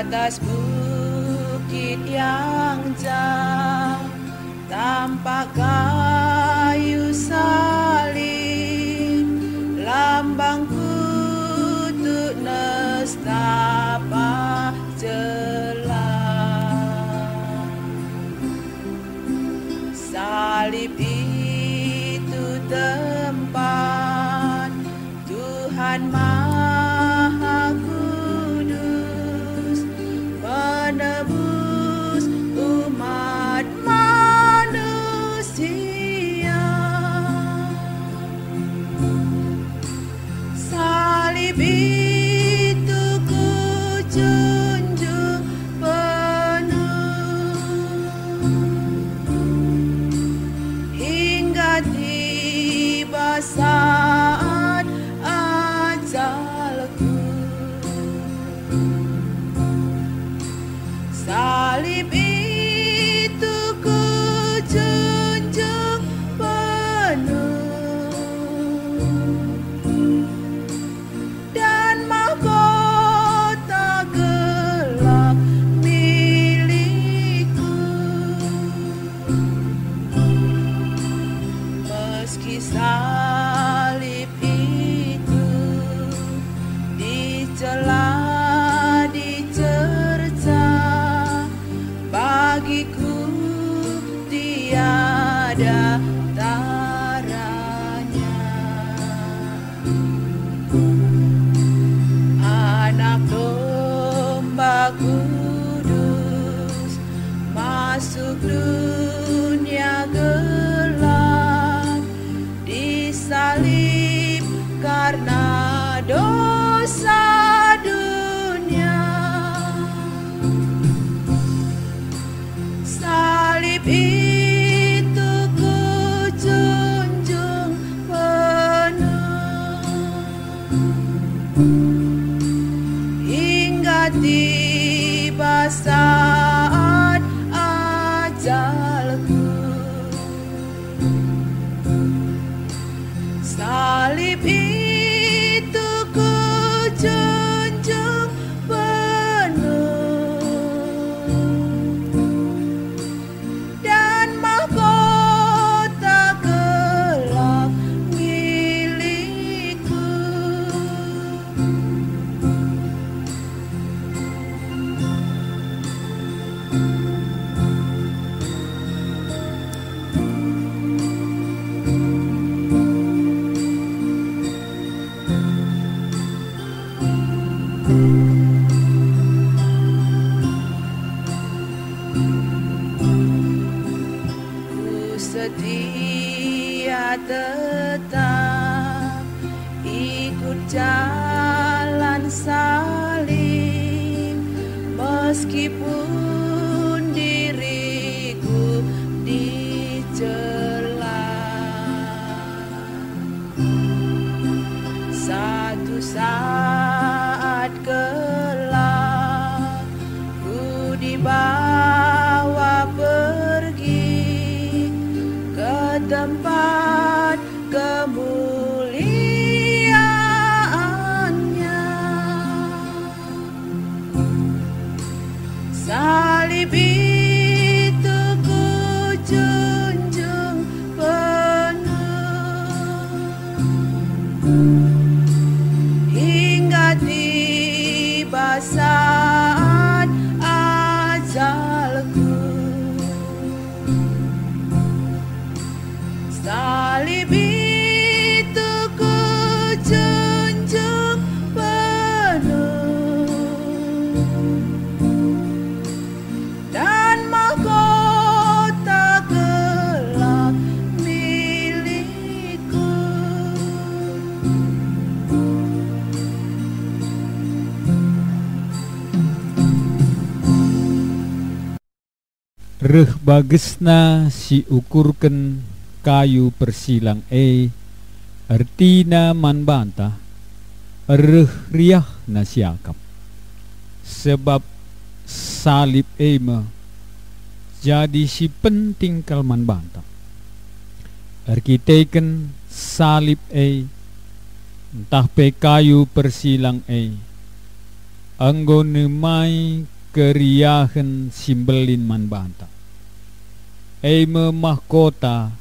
Atas bukit yang jauh tampak kayu salib, lambang kutuk nestapa jelas. Salib itu tempat Tuhan Maha Kudus menebus umat manusia. Salib itu ku junjung penuh hingga tiba saat ajalku. Salib itu ku junjung penuh dan mahkota gelap milikku. Meski salib itu dicela dicerca, bagiku tiada taranya. Anak domba kudus masuk dunia gelap, disalib karena dosa dunia. Salib itu ku junjung penuh hingga tiba saat ajalku. Salib itu ku junjung penuh dan mahkota gelap milikku. Ku setia tetap ikut jalan salib, meskipun diriku dicela. Satu saat kelak ku dibawa pergi ke tempat kemuliaannya. Salib itu ku junjung penuh hingga tiba saat ajalku. Salib itu ku junjung penuh dan mahkota gelap milikku. Reh bagesna si ukurken kayu persilang artina manbantah reh riah nasiakap. Sebab salib ema jadi si penting kalman bantang. Arkiteken salib entah pe kayu persilang anggo nemai keriahan simbelin man bantang. Mahkota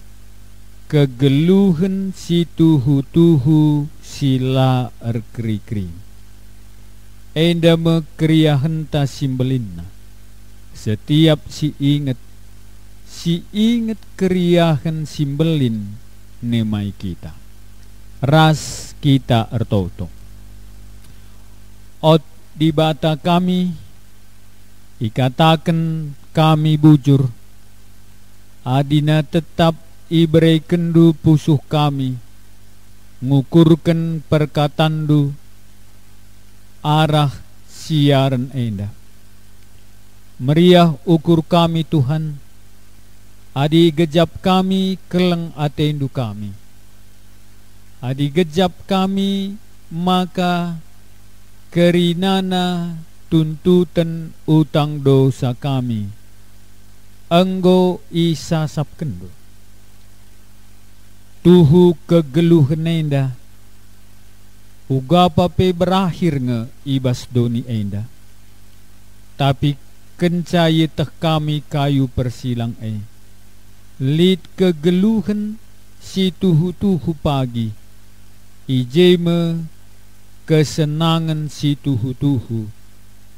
kegeluhan si tuhu-tuhu sila erkri-kri. Enda mekeriahan ta simbelinna. Setiap si inget keriahan simbelin nemai kita. Ras kita ertoto. Ot di bata kami ikatakan kami bujur. Adina tetap ibrekendu pusuh kami, ngukurkan perkatandu arah siaran enda. Meriah ukur kami Tuhan, adi gejap kami keleng atendu kami. Adi gejap kami maka kerinana tuntutan utang dosa kami. Enggo isasap kendo. Tuhu kegeluhan enda uga pape berakhir nge ibas doni enda. Tapi kencaya teh kami kayu persilang lid kegeluhan si tuhu-tuhu pagi ijeme kesenangan si tuhu-tuhu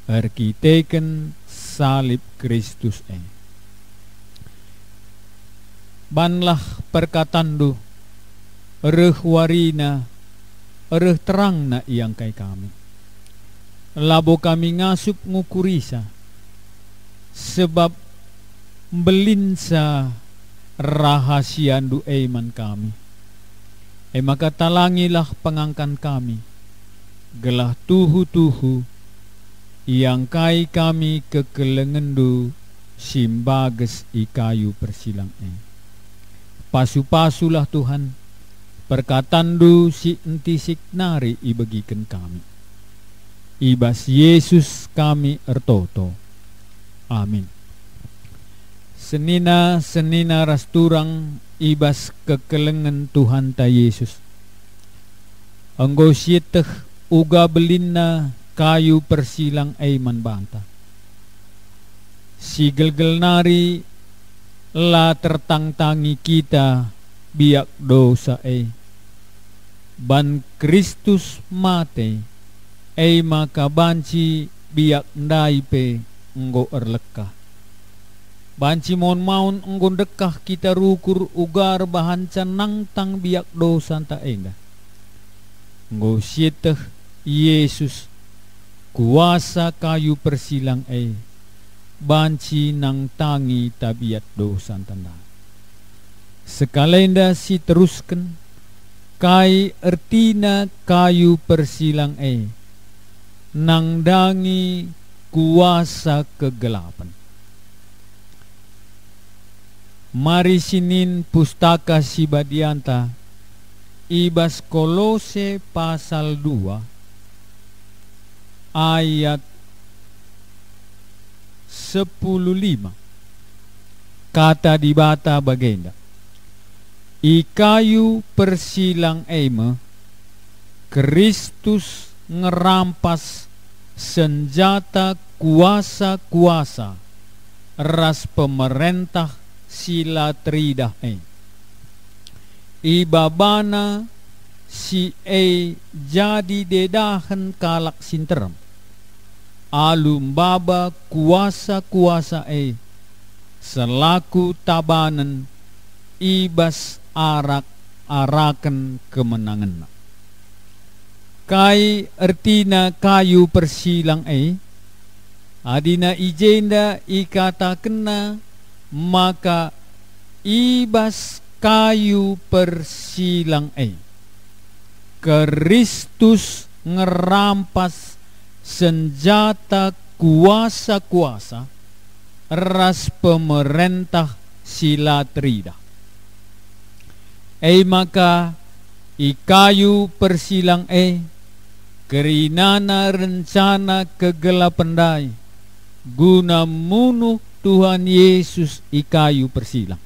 arkiteken salib Kristus banlah perkatandu reh warina reh terangna yang kai kami labo kami ngasup ngukurisa sebab belinsa rahasiandu iman kami maka talangilah pengangkan kami gelah tuhu-tuhu yang kai kami kekelengendu simbages ikayu persilang pasu-pasulah Tuhan perkatandu si enti siknari ibagikan kami ibas Yesus kami ertoto amin. Senina rasturang ibas kekelengan Tuhan ta Yesus anggo sieteh uga belinna kayu persilang man banta si gelgel nari la tertangtangi kita biak dosa ban Kristus mate maka banci biak ndai pe enggo erlekah banci maun enggo dekah kita rukur ugar bahan canang tang biak dosa ta enda enggo sieteh Yesus kuasa kayu persilang banci nang tangi tabiat dosa tanda sekalenda si teruskan kai ertina kayu persilang nang dangi kuasa kegelapan. Mari sinin pustaka si Badianta ibas Kolose pasal 2 ayat 10:5 kata di bata bagenda ikayu persilang Kristus ngerampas senjata kuasa-kuasa ras pemerintah sila tridah ibabana si jadi dedahan kalak sinterem alum baba kuasa-kuasa selaku tabanan ibas arak-arakan kemenangan kai ertina kayu persilang adina ijenda ikatakenna maka ibas kayu persilang Kristus ngerampas senjata kuasa-kuasa ras pemerintah sila trida maka ikayu persilang kerinana rencana kegelapendai guna munuh Tuhan Yesus i kayu persilang.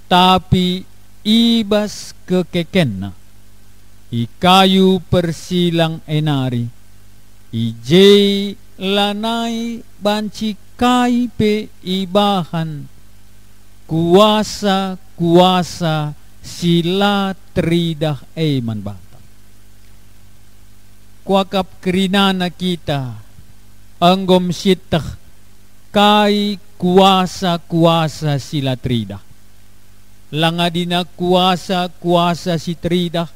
Tapi ibas kekekenna i kayu persilang enari, ije lanai banci kai pe ibahan kuasa sila tridah man bata. Kuakap kerinana kita anggom sitah kai kuasa sila tridah. Langadina kuasa si tridah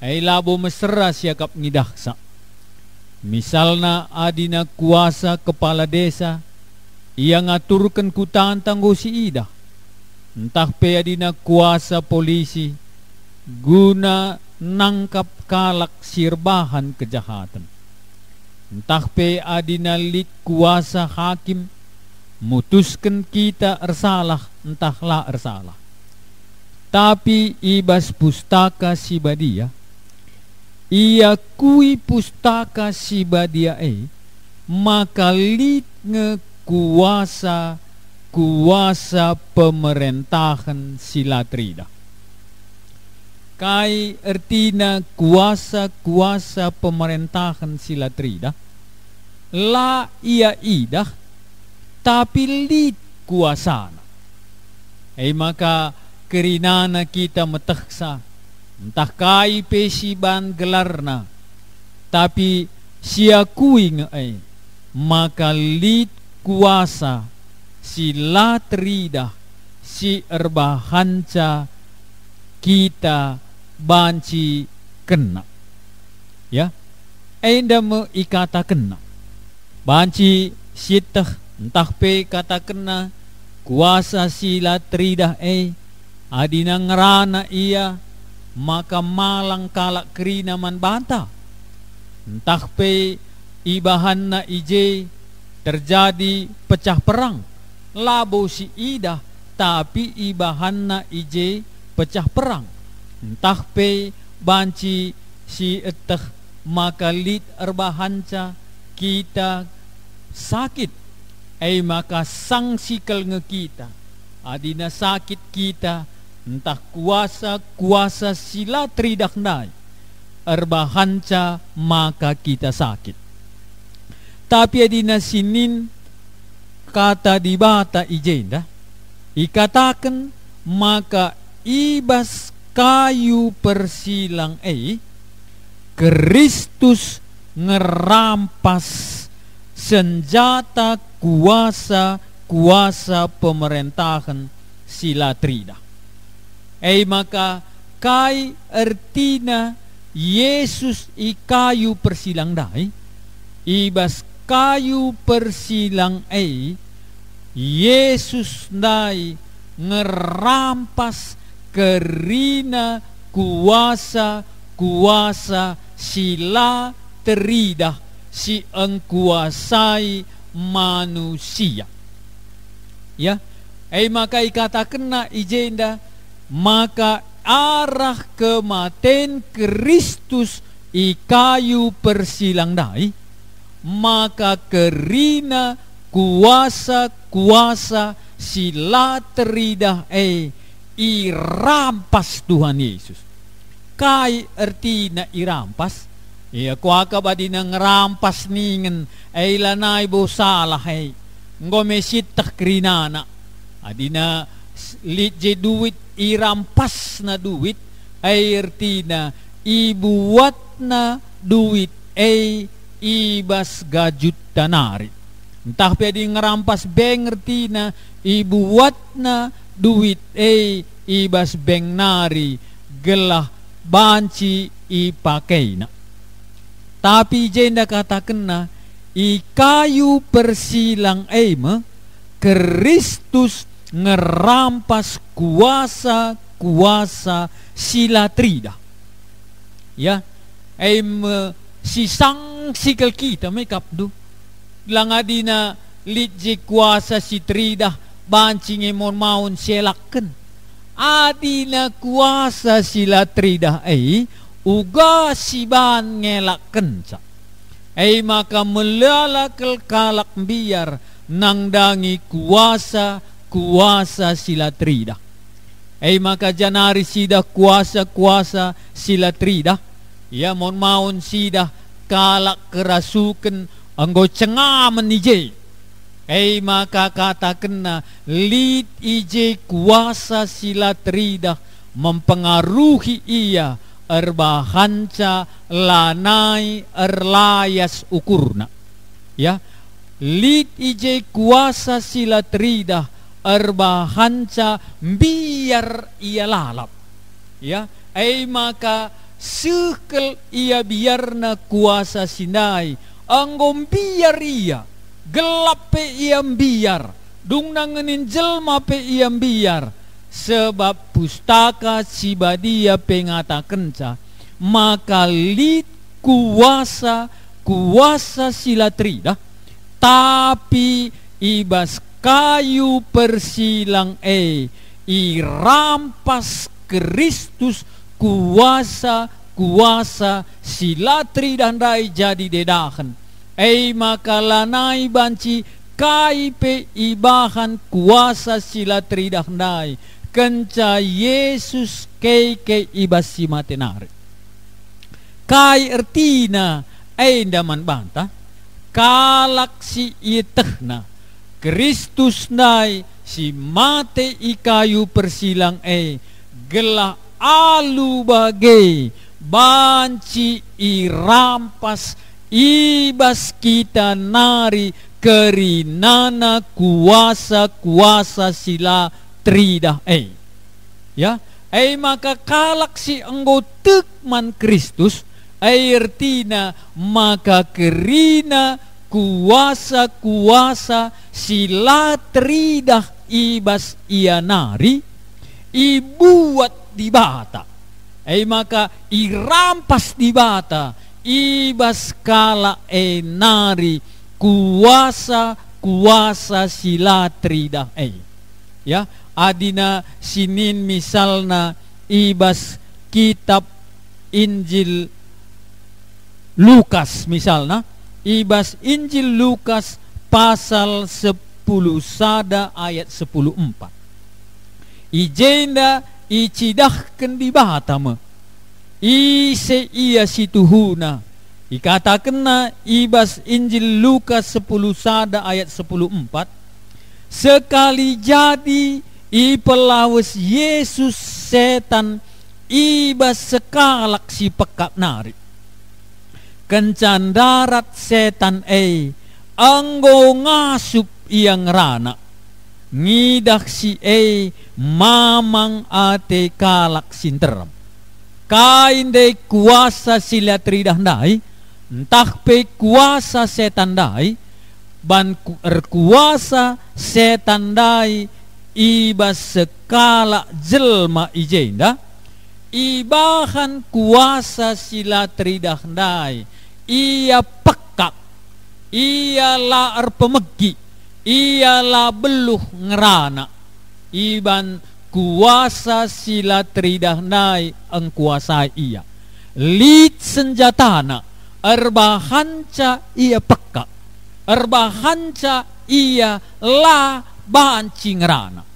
ay labo mesra siya kap ngidaksa. Misalna adina kuasa kepala desa, ia ngaturkan kutaan tanggo si ida. Entah pe adina kuasa polisi, guna nangkap kalak sirbahan kejahatan. Entah pe adina lit kuasa hakim, mutuskan kita ersalah, entahlah ersalah. Tapi ibas pustaka si badia, ia kui pustaka si badia maka lit nge kuasa pemerintahan sila trida. Kai ertina kuasa pemerintahan sila trida, la ia idah tapi lit kuasana. Maka kerinana kita meteksa, entah kai pesiban gelarna, tapi siakui maka lit kuasa sila trida si erbahanca kita banci kena. Ya, enda me ikata kena banci sitah entah pe kata kena kuasa sila trida adina ngerana ia maka malang kalak kerina man banta. Entah pe ibahanna ije terjadi pecah perang, labo si ida tapi ibahanna ije pecah perang. Entah pe banci si eteh maka lit erbahanca kita sakit, maka sangsikal nge kita adina sakit kita, entah kuasa sila tridak nai erbahanca maka kita sakit. Tapi adina sinin kata dibata ijenda ikatakan maka ibas kayu persilang Kristus ngerampas senjata kuasa pemerintahan sila trida. Maka kai ertina Yesus i kayu persilang dai, ibas kayu persilang Yesus dai ngerampas kerina kuasa sila trida si engkuasai manusia. Ya, maka ikatakan ijenda maka arah kematian Kristus i kayu persilang dai, maka kerina kuasa sila trida irampas Tuhan Yesus. Kai ertina irampas, kuaka badina ngerampas ningen lanai bo salah ngomesit tak kerinana adina litje duit irampas na duit ertina ibuat na duit ibas gajut danari. Entah pedi ngerampas beng ertina ibuat na duit ibas beng nari gelah banci ipakaina. Tapi jenda katakan i kayu persilang Kristus ngerampas kuasa sila trida. Ya, sisang sikal kita may kapdo langadina litje kuasa si trida bancing emon maun selaken adina kuasa sila trida uga siban ngelaken sa Ay maka melalakal kalak biar nangdangi kuasa sila trida. Ay maka janari sida kuasa sila trida. Ya maun sida kalak kerasukan anggo cengaman ije. Ay maka katakan na lid ije kuasa sila trida mempengaruhi ia erbahanca lanai erlayas ukurna. Ya, lid ije kuasa sila trida erbahanca biar ia lalap. Ya, ay maka sekel ia biarna kuasa sinai anggom biar ia gelap pe ia biar dung nangenin jelma pe ia biar. Sebab pustaka Sibadia pengatakan maka lid kuasa sila trida tapi ibas kayu persilang irampas Kristus kuasa sila trida ndai jadi dedahan maka lanai banci kai pe ibahan kuasa sila trida ndai kenca Yesus ke ibas si matenari. Kai ertina daman banta kalak si itehna Kristus nai si mate ikayu persilang gelah alu bagai banci irampas ibas kita nari kerinana kuasa sila trida ya maka kalak si enggo tekman Kristus ertina maka kerina kuasa sila trida ibas ia nari ibuat di bata maka irampas di bata ibas kala nari kuasa sila trida ya adina sinin misalna ibas kitab Injil Lukas misalna ibas Injil Lukas pasal 10 sada ayat 10:4 ijenda icidahkan di batama ise ia situhuna ikatakenna ibas Injil Lukas 10 sada ayat 10:4 sekali jadi ipelawes Yesus setan ibas sekalak si pekak nari kencan darat setan anggo ngasup yang rana ngidak si mamang ate kalak sinteram kain de kuasa sila tridah ndai entah pe kuasa setan dai ban kuasa setan dai ibas sekala jelma ijenda ibahan kuasa sila tridah ndai ia pekak ia la pemegi ia la beluh ngerana iban kuasa sila tridah ndai engkuasai ia lid senjatana erbahanca ia pekak erbahanca ia la banci ngerana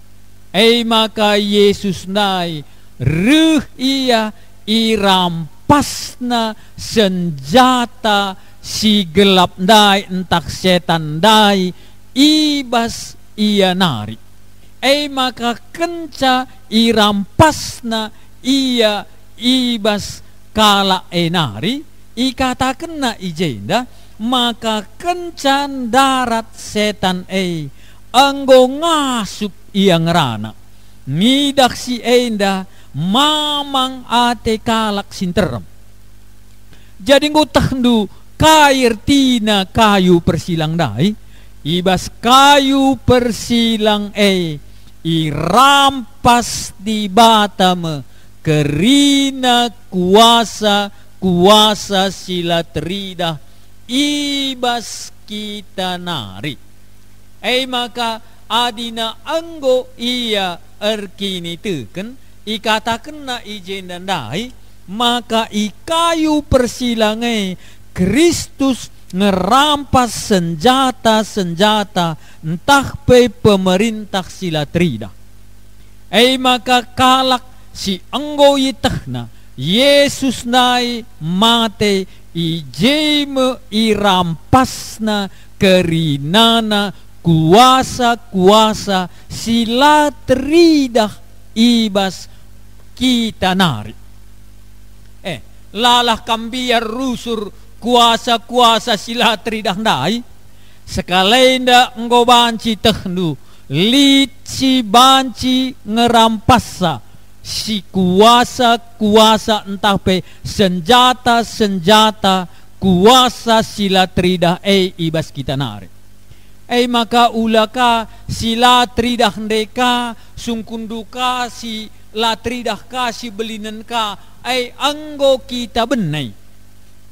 maka Yesus ndai ruh ia irampasna senjata si gelap ndai entah setan ndai ibas ia nari maka kenca irampasna ia ibas kala nari ikatakenna ijenda maka kencan darat setan anggo ngasup ia ngerana ngidak si enda mamang ate kalak sinterem jadi ngutahdu kair tina kayu persilang dai ibas kayu persilang irampas di batame kerina kuasa sila trida ibas kita nari maka adina anggo ia erkini teken ikatakan na ijen dan dai maka ikayu persilangai Kristus ngerampas senjata-senjata entah pe pemerintah sila trida. Maka kalak si enggo itahna Yesus nai mate ijeme irampasna kerinana kuasa-kuasa sila tridah ibas kita nari. Lalah kambiar rusur kuasa-kuasa sila tridah ndai sekalenda enggo banci tehnu litsi banci ngerampasa si kuasa-kuasa entah pe senjata-senjata kuasa sila tridah ibas kita nari. Maka ulaka sila tridah ndeka sungkunduka si latridah ka si belinen ka anggo kita benai.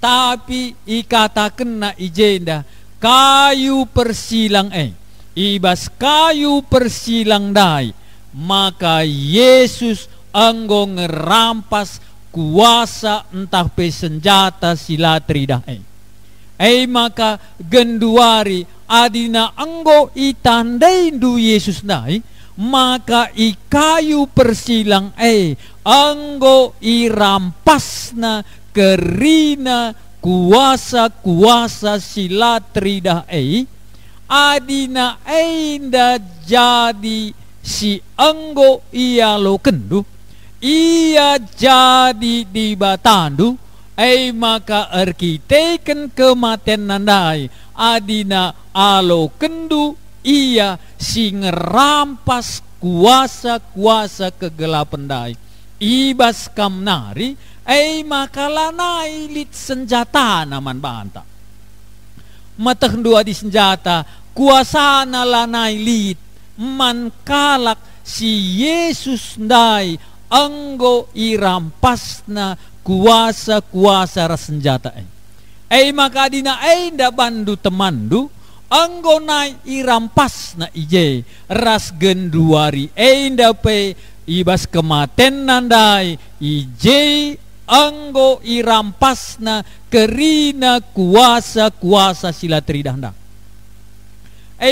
Tapi ikatakan na ijenda kayu persilang ibas kayu persilang dai, maka Yesus anggo ngerampas kuasa entah pe senjata sila tridah maka genduari adina anggo itandai du Yesus dai, maka ikayu persilang anggo irampasna kerina kuasa-kuasa sila tridah adina nda jadi si anggo ia lo kendu ia jadi di batandu maka erkiteken kematian nandai adina alo kendu ia si ngerampas kuasa-kuasa kegelapan dai ibas kamnari maka lanai lit senjata naman banta matah dua di senjata kuasa na lanai lit man kalak si Yesus ndai anggo irampasna kuasa-kuasa ras senjata maka dina nda bandu temandu anggo nai irampasna ije ras genduari nda pe ibas kematen nandai ije anggo irampasna kerina kuasa-kuasa sila tridah nda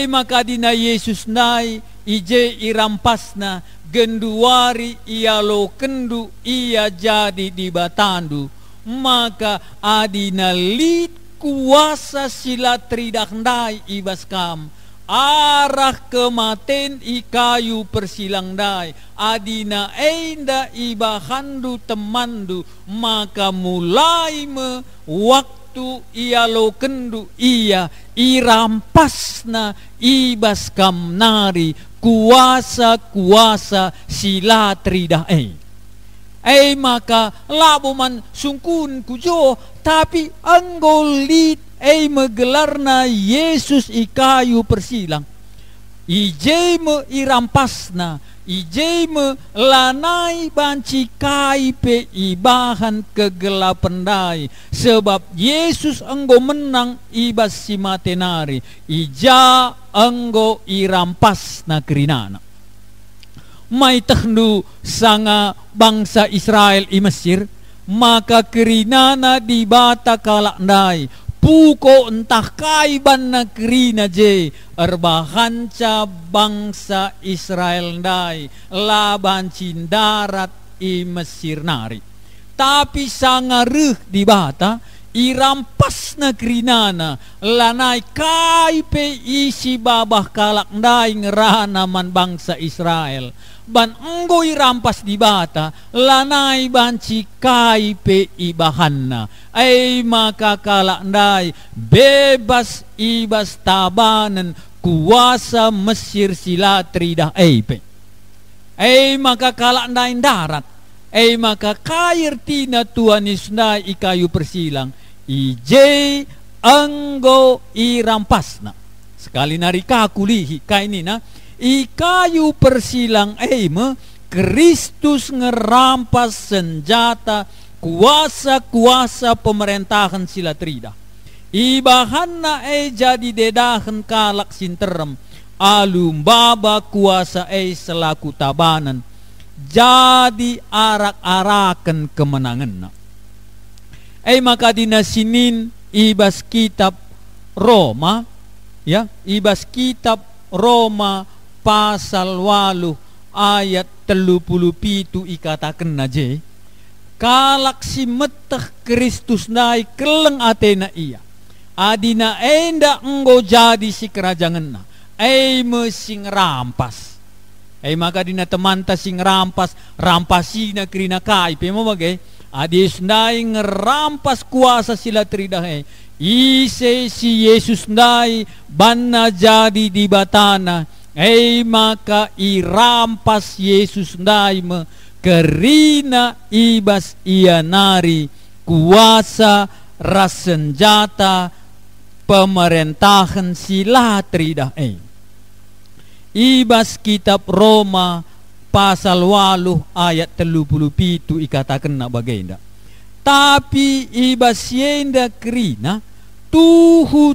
maka dina Yesus nai ije irampasna genduari ia lo kendu ia jadi di batandu, maka adina lit kuasa sila tridah ndai ibas kam arah kematen ikayu persilang dai adina enda ibahandu temandu, maka mulai me waktu ia lo kendu ia irampasna ibas kam nari kuasa-kuasa sila tridah maka laboman sungkun kujo tapi anggolit megelarna Yesus ikayu persilang ijeme irampasna ijeme lanai banci kaipe ibahan kegelapan dai sebab Yesus anggo menang ibas si matenari ija anggo irampasna kerinana mai tehnu sanga bangsa Israel i Mesir maka kerinana di bata kalak ndai puko entah kaiban na kerina je erbahanca bangsa Israel ndai laban cindarat i Mesir nari tapi sangaruh di bata irampas na kerinana lanai kaipe isi babah kalak ndai ngerana man bangsa Israel ban enggo irampas di bata lanai banci kaipe ibahanna maka kalak ndai bebas ibas tabanan kuasa Mesir sila tridah maka kalak ndai darat maka kair tina Tuhan Yesus ndai ikayu persilang ije anggo irampasna sekali nari kakulihi kainina ikayu persilang Kristus ngerampas senjata kuasa-kuasa pemerintahan sila tridah ibahanna jadi dedahan kalak sinterem alum baba kuasa selaku tabanan jadi arak-arakan kemenangan maka dina sinin ibas kitab Roma, ya, ibas kitab Roma pasal 8 ayat 37 ikatakan aja, kalak si metah Kristus nai keleng atena iya, adina enda enggo jadi si kerajaan na, mesing rampas. Maka dina temanta sing rampasina krina kai pe mo bagay adis nai ngerampas kuasa sila tridah ise si Yesus nai banna jadi di batana maka irampas Yesus nai me kerina ibas ia nari kuasa rasenjata pemerintahan sila tridah ibas kitab Roma pasal 8 ayat 37 ikatakan na bagenda. Tapi ibas yenda krina tuhu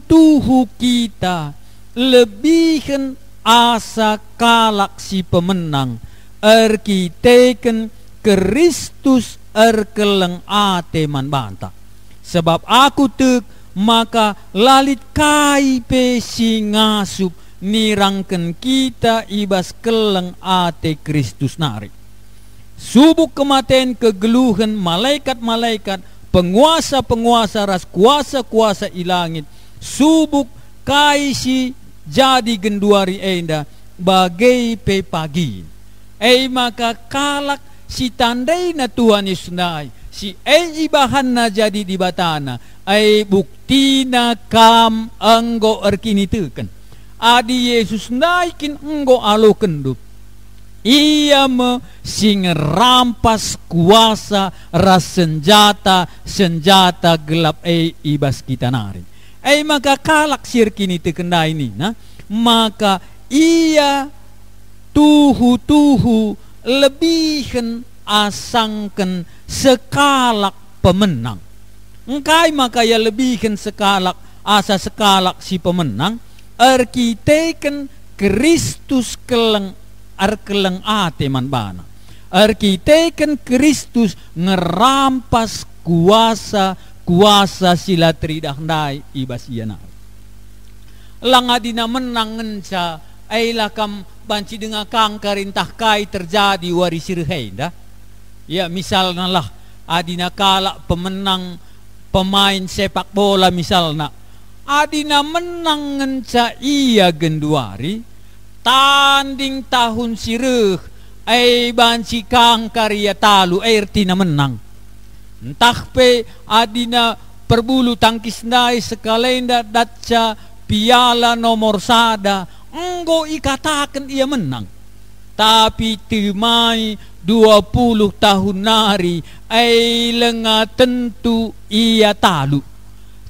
kita lebihan asa kalak si pemenang erkiteken Kristus erkeleng ate man banta. Sebab aku tek maka lalit kai pe si ngasup nirangken kita ibas keleng ate Kristus nari. Subuk kematian kegeluhan malaikat-malaikat, penguasa-penguasa ras kuasa-kuasa ilangit, subuk kaisi jadi genduari enda bagai pe pagi. Maka kalak si tandai na Tuhan Yesus nai, si ibahan na jadi di batana, bukti na kam enggo erkini teken. Adi Yesus naikin enggo alo kendup. Ia me sing rampas kuasa ras senjata gelap ibas kita nari. Maka kalak sirkini tekenda ini nah, maka ia tuhu lebihan asangken sekalak pemenang. Engkai maka ya lebihan sekalak si pemenang erkiteken Kristus keleng ate man bana. Erkiteken Kristus ngerampas kuasa sila tridah ndai ibas iana. Langadina menang ngenca lakam banci dengan kangkarintah kai terjadi warisir henda. Ya misalnya lah adina kala pemenang pemain sepak bola misalnya adina menang ngenca iya genduari tanding tahun sireh banci kangkar ya talu ertina menang entah pe adina perbulu tangkis nai sekalenda datca piala nomor sada enggo ikatakan ia menang tapi timai 20 tahun nari lenga tentu ia talu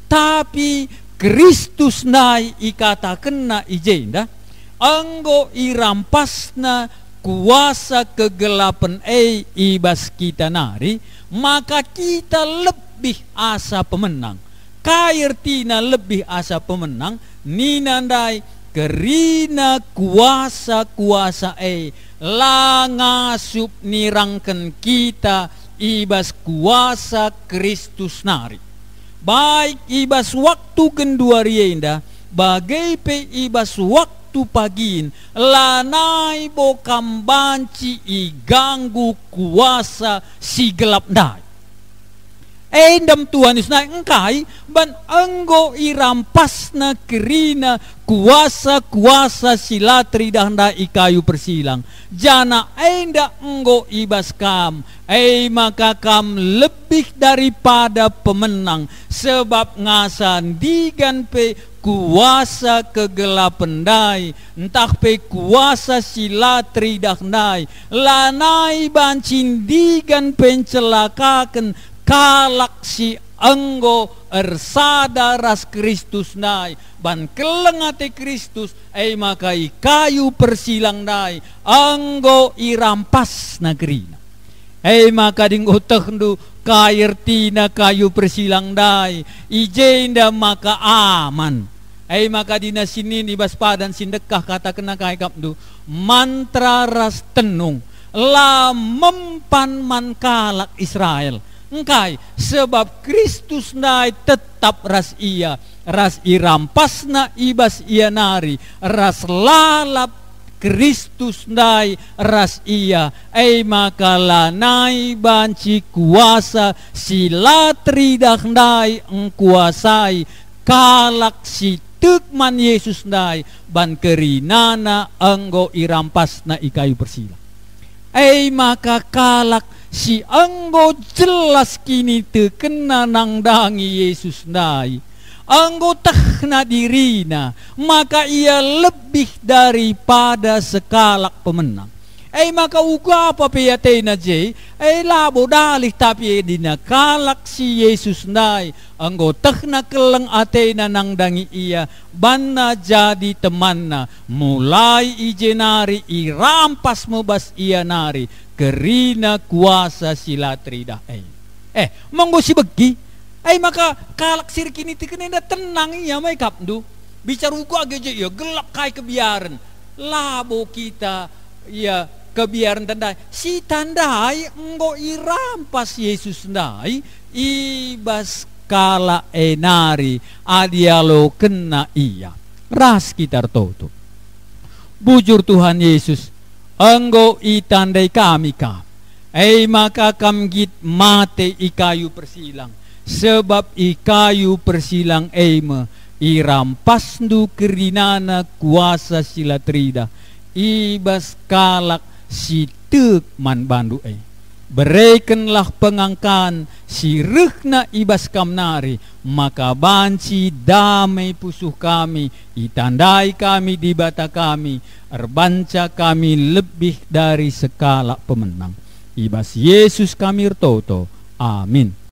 tapi Kristus nai ikatakan na ijenda enggo irampasna kuasa kegelapan ibas kita nari maka kita lebih asa pemenang kairtina lebih asa pemenang ninandai kerina kuasa langasup nirangken kita ibas kuasa Kristus nari baik ibas waktu genduari enda bagai pe ibas waktu pagin lanai bokam banci iganggu kuasa si gelap dai endam Tuhan Yesus naik engkai ban enggo irampasna kerina kuasa sila tridah ndai kayu persilang jana enda enggo ibas kam maka kam lebih daripada pemenang sebab ngasan digan pe kuasa kegelapan dai entah pe kuasa sila tridah ndai lanai bancin digan pencelakaken kalak si enggo ersada ras Kristus nai ban kelengate Kristus maka kayu persilang nai enggo irampas nagerina maka dinggo tehdu kairtina kayu persilang nai ijenda maka aman maka dina sini ibas padan sindekah kata kena kai kapdu mantra ras tenung la mempan man kalak Israel engkai sebab Kristus nai tetap ras irampasna ibas ia nari ras lalap Kristus nai ras ia maka lanai banci kuasa sila tridah nai engkuasai kalak si tekman Yesus nai ban kerinana enggo irampasna ikayu persila maka kalak si enggo jelas kini tekena nangdangi Yesus nai enggo tahna dirina maka ia lebih daripada sekalak pemenang maka uga apa peyatena je labo dalih tapi dina kalak si Yesus nai enggo tahna keleng atena nangdangi ia banna jadi temanna mulai ijenari irampas mebas ia nari kerina kuasa sila tridah monggo si begi maka kalak sirkini tikena tenang iya mai kapdu bicara uga aja ya gelap kai kebiaran labo kita ya kebiaran tandai si tandai enggo irampas Yesus ndai ibas kala enari adialo kena iya ras kitar toto bujur Tuhan Yesus enggo itandai kami maka kamgit mate ikayu persilang sebab ikayu persilang irampas ndu kerinana kuasa sila trida ibas kalak si tekman bandu berikanlah pengangkan si rehna ibas kamnari maka banci damai pusuh kami itandai kami di bata kami erbanca kami lebih dari sekala pemenang ibas Yesus kami toto amin.